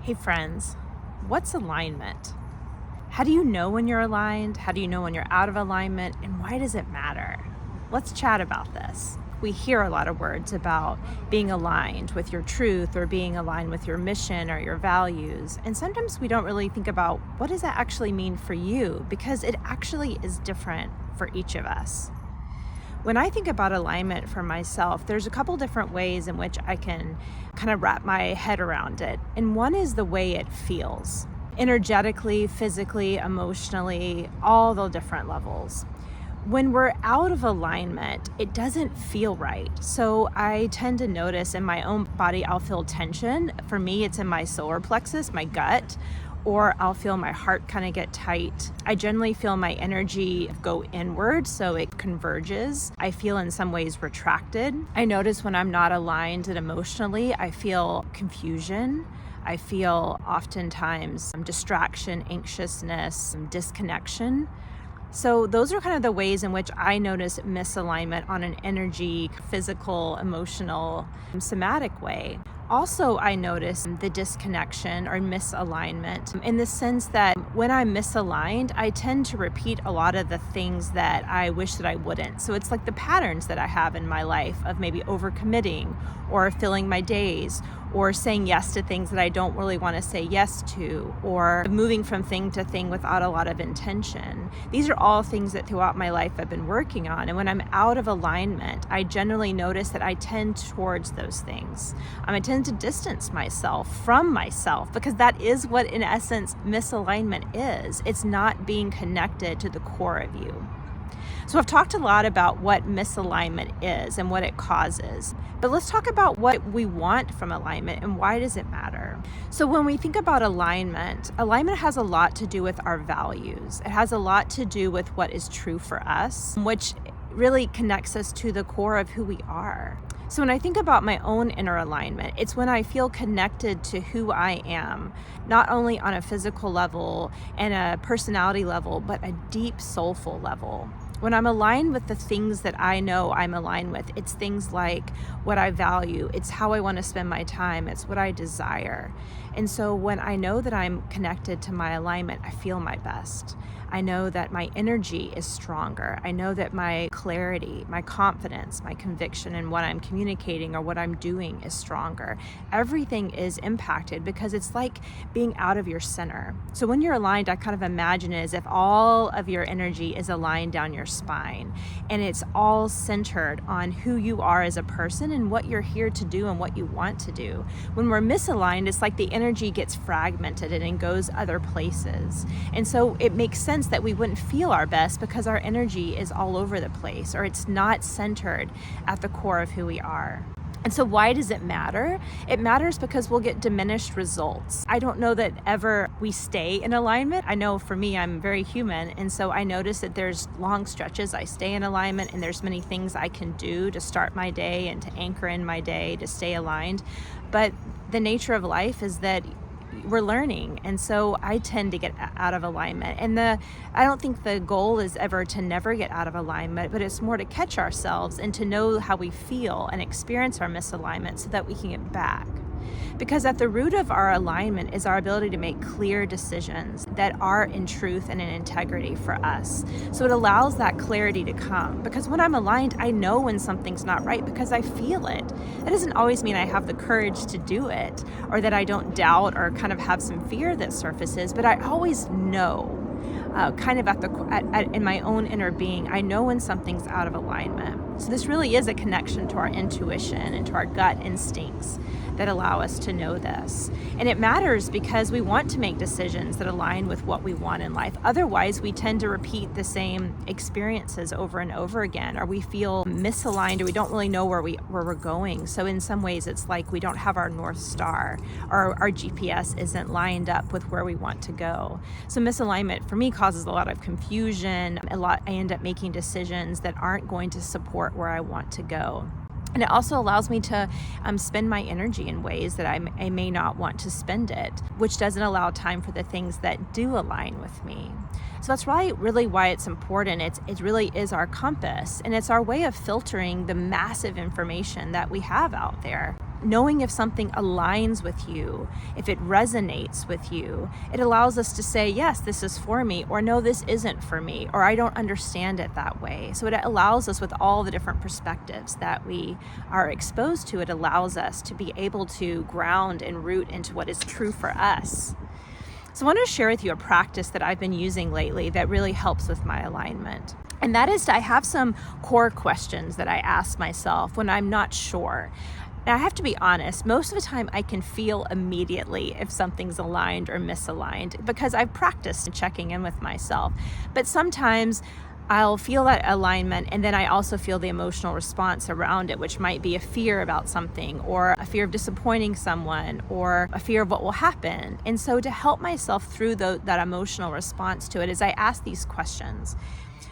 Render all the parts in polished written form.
Hey friends, what's alignment? How do you know when you're aligned? How do you know when you're out of alignment? And why does it matter? Let's chat about this. We hear a lot of words about being aligned with your truth or being aligned with your mission or your values. And sometimes we don't really think about what does that actually mean for you, because it actually is different for each of us. When I think about alignment for myself, there's a couple different ways in which I can kind of wrap my head around it. And one is the way it feels, energetically, physically, emotionally, all the different levels. When we're out of alignment, it doesn't feel right. So I tend to notice in my own body, I'll feel tension. For me, it's in my solar plexus, my gut, or I'll feel my heart kind of get tight. I generally feel my energy go inward, so it converges. I feel in some ways retracted. I notice when I'm not aligned and emotionally, I feel confusion. I feel oftentimes some distraction, anxiousness, some disconnection. So those are kind of the ways in which I notice misalignment on an energy, physical, emotional, somatic way. Also, I notice the disconnection or misalignment in the sense that when I'm misaligned, I tend to repeat a lot of the things that I wish that I wouldn't. So it's like the patterns that I have in my life of maybe overcommitting or filling my days or saying yes to things that I don't really want to say yes to, or moving from thing to thing without a lot of intention. These are all things that throughout my life I've been working on. And when I'm out of alignment, I generally notice that I tend towards those things. I tend to distance myself from myself, because that is what, in essence, misalignment is. It's not being connected to the core of you. So I've talked a lot about what misalignment is and what it causes, but let's talk about what we want from alignment and why does it matter. So when we think about alignment has a lot to do with our values. It has a lot to do with what is true for us, which really connects us to the core of who we are. So when I think about my own inner alignment, it's when I feel connected to who I am, not only on a physical level and a personality level, but a deep soulful level. When I'm aligned with the things that I know I'm aligned with, it's things like what I value, it's how I want to spend my time, it's what I desire. And so when I know that I'm connected to my alignment, I feel my best. I know that my energy is stronger. I know that my clarity, my confidence, my conviction in what I'm communicating or what I'm doing is stronger. Everything is impacted because it's like being out of your center. So when you're aligned, I kind of imagine it as if all of your energy is aligned down your spine, and it's all centered on who you are as a person and what you're here to do and what you want to do. When we're misaligned, it's like the energy gets fragmented and it goes other places. And so it makes sense that we wouldn't feel our best because our energy is all over the place, or it's not centered at the core of who we are. And so why does it matter? It matters because we'll get diminished results. I don't know that ever we stay in alignment. I know for me, I'm very human. And so I notice that there's long stretches I stay in alignment, and there's many things I can do to start my day and to anchor in my day to stay aligned. But the nature of life is that we're learning, and so I tend to get out of alignment. And I don't think the goal is ever to never get out of alignment, but it's more to catch ourselves and to know how we feel and experience our misalignment so that we can get back. Because at the root of our alignment is our ability to make clear decisions that are in truth and in integrity for us. So it allows that clarity to come. Because when I'm aligned, I know when something's not right because I feel it. That doesn't always mean I have the courage to do it, or that I don't doubt or kind of have some fear that surfaces, but I always know. Kind of in my own inner being, I know when something's out of alignment. So this really is a connection to our intuition and to our gut instincts that allow us to know this. And it matters because we want to make decisions that align with what we want in life. Otherwise, we tend to repeat the same experiences over and over again, or we feel misaligned, or we don't really know where we're going. So in some ways, it's like we don't have our North Star, or our GPS isn't lined up with where we want to go. So misalignment for me causes a lot of confusion. I end up making decisions that aren't going to support where I want to go. And it also allows me to spend my energy in ways that I may not want to spend it, which doesn't allow time for the things that do align with me. So that's really why it's important. It really is our compass, and it's our way of filtering the massive information that we have out there. knowing if something aligns with you, if it resonates with you, it allows us to say, yes, this is for me, or no, this isn't for me, or I don't understand it that way. So it allows us, with all the different perspectives that we are exposed to, it allows us to be able to ground and root into what is true for us. So I want to share with you a practice that I've been using lately that really helps with my alignment. And that is, I have some core questions that I ask myself when I'm not sure. Now, I have to be honest, most of the time I can feel immediately if something's aligned or misaligned because I've practiced checking in with myself. But sometimes I'll feel that alignment, and then I also feel the emotional response around it, which might be a fear about something, or a fear of disappointing someone, or a fear of what will happen. And so to help myself through that emotional response to it is I ask these questions.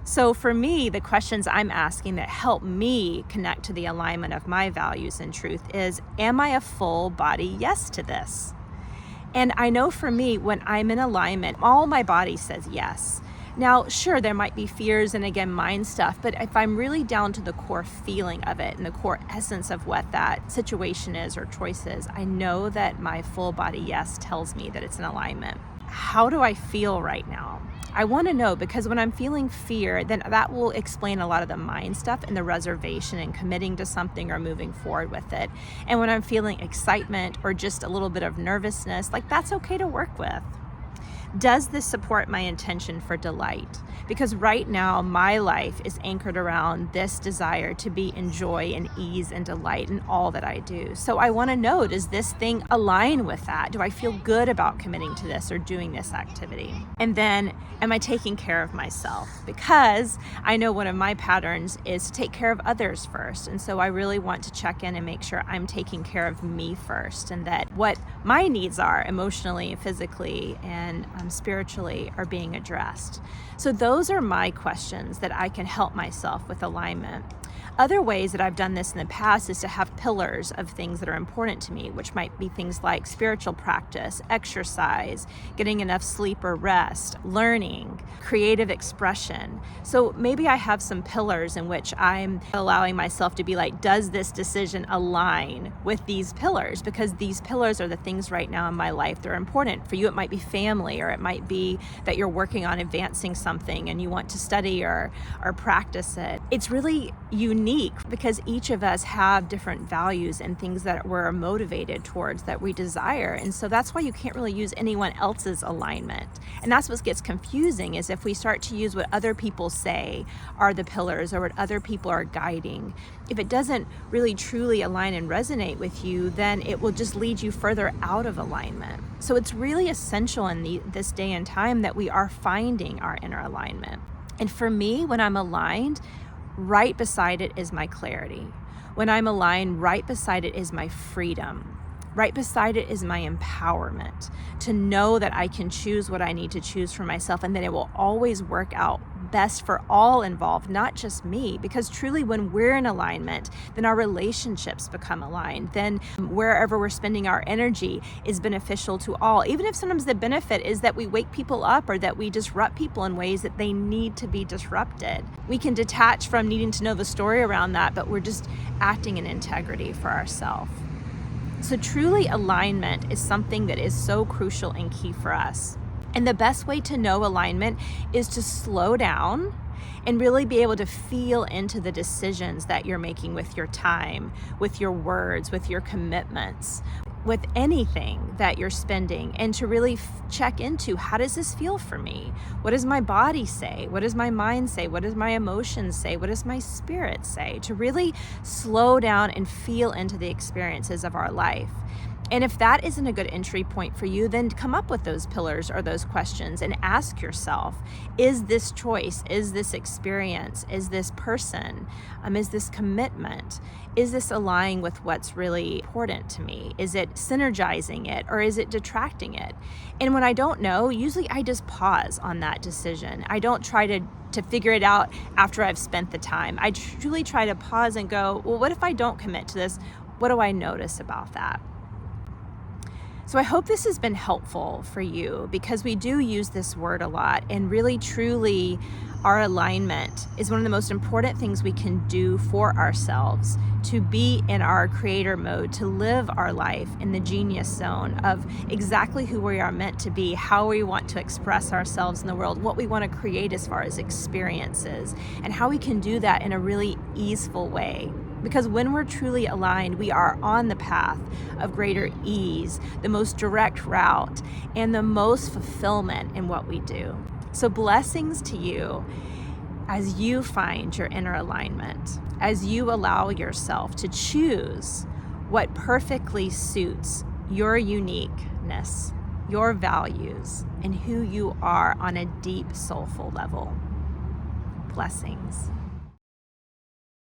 So for me, the questions I'm asking that help me connect to the alignment of my values and truth is, am I a full body yes to this? And I know for me, when I'm in alignment, all my body says yes. Now, sure, there might be fears and again, mind stuff, but if I'm really down to the core feeling of it and the core essence of what that situation is or choice is, I know that my full body yes tells me that it's in alignment. How do I feel right now? I want to know, because when I'm feeling fear, then that will explain a lot of the mind stuff and the reservation and committing to something or moving forward with it. And when I'm feeling excitement or just a little bit of nervousness, like that's okay to work with. Does this support my intention for delight? Because right now, my life is anchored around this desire to be in joy and ease and delight in all that I do. So I want to know, does this thing align with that? Do I feel good about committing to this or doing this activity? And then, am I taking care of myself? Because I know one of my patterns is to take care of others first. And so I really want to check in and make sure I'm taking care of me first, and that what my needs are emotionally, physically, and spiritually are being addressed. So those are my questions that I can help myself with alignment. Other ways that I've done this in the past is to have pillars of things that are important to me, which might be things like spiritual practice, exercise, getting enough sleep or rest, learning, creative expression. So maybe I have some pillars in which I'm allowing myself to be like, does this decision align with these pillars? Because these pillars are the things right now in my life that are important. For you, it might be family, or it might be that you're working on advancing something and you want to study or practice it. It's really unique because each of us have different values and things that we're motivated towards, that we desire. And so that's why you can't really use anyone else's alignment. And that's what gets confusing, is if we start to use what other people say are the pillars or what other people are guiding. If it doesn't really truly align and resonate with you, then it will just lead you further out of alignment. So it's really essential in this day and time that we are finding our inner alignment. And for me, when I'm aligned, right beside it is my clarity. When I'm aligned, right beside it is my freedom. Right beside it is my empowerment to know that I can choose what I need to choose for myself, and that it will always work out best for all involved, not just me. Because truly, when we're in alignment, then our relationships become aligned. Then wherever we're spending our energy is beneficial to all. Even if sometimes the benefit is that we wake people up or that we disrupt people in ways that they need to be disrupted. We can detach from needing to know the story around that, but we're just acting in integrity for ourselves. So truly, alignment is something that is so crucial and key for us. And the best way to know alignment is to slow down and really be able to feel into the decisions that you're making with your time, with your words, with your commitments, with anything that you're spending, and to really check into, how does this feel for me? What does my body say? What does my mind say? What does my emotions say? What does my spirit say? To really slow down and feel into the experiences of our life. And if that isn't a good entry point for you, then come up with those pillars or those questions and ask yourself, is this choice, is this experience, is this person, is this commitment, is this aligning with what's really important to me? Is it synergizing it, or is it detracting it? And when I don't know, usually I just pause on that decision. I don't try to figure it out after I've spent the time. I truly try to pause and go, well, what if I don't commit to this? What do I notice about that? So I hope this has been helpful for you, because we do use this word a lot, and really truly our alignment is one of the most important things we can do for ourselves, to be in our creator mode, to live our life in the genius zone of exactly who we are meant to be, how we want to express ourselves in the world, what we want to create as far as experiences, and how we can do that in a really easeful way. Because when we're truly aligned, we are on the path of greater ease, the most direct route, and the most fulfillment in what we do. So blessings to you as you find your inner alignment, as you allow yourself to choose what perfectly suits your uniqueness, your values, and who you are on a deep, soulful level. Blessings.